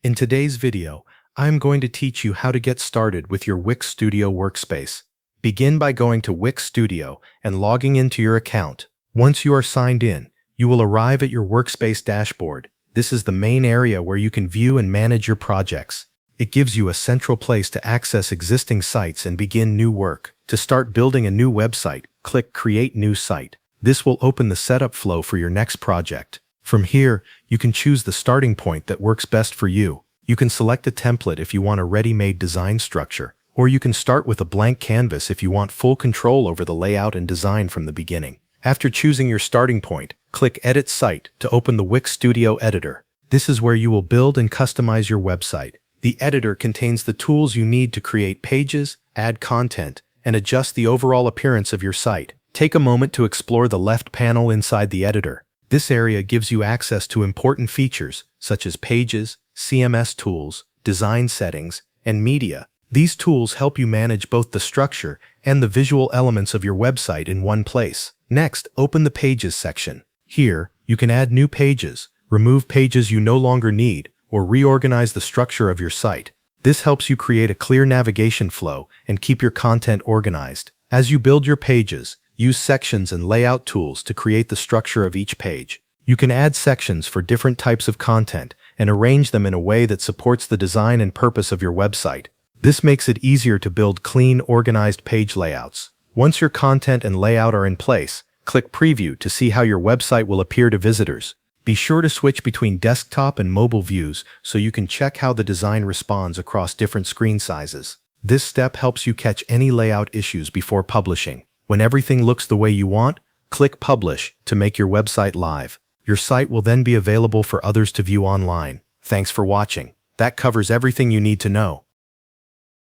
In today's video, I'm going to teach you how to get started with your Wix Studio workspace. Begin by going to Wix Studio and logging into your account. Once you are signed in, you will arrive at your workspace dashboard. This is the main area where you can view and manage your projects. It gives you a central place to access existing sites and begin new work. To start building a new website, click Create New Site. This will open the setup flow for your next project. From here, you can choose the starting point that works best for you. You can select a template if you want a ready-made design structure, or you can start with a blank canvas if you want full control over the layout and design from the beginning. After choosing your starting point, click Edit Site to open the Wix Studio Editor. This is where you will build and customize your website. The editor contains the tools you need to create pages, add content, and adjust the overall appearance of your site. Take a moment to explore the left panel inside the editor. This area gives you access to important features such as pages, CMS tools, design settings, and media. These tools help you manage both the structure and the visual elements of your website in one place. Next, open the Pages section. Here, you can add new pages, remove pages you no longer need, or reorganize the structure of your site. This helps you create a clear navigation flow and keep your content organized. As you build your pages, use sections and layout tools to create the structure of each page. You can add sections for different types of content and arrange them in a way that supports the design and purpose of your website. This makes it easier to build clean, organized page layouts. Once your content and layout are in place, click Preview to see how your website will appear to visitors. Be sure to switch between desktop and mobile views so you can check how the design responds across different screen sizes. This step helps you catch any layout issues before publishing. When everything looks the way you want, click Publish to make your website live. Your site will then be available for others to view online. Thanks for watching. That covers everything you need to know.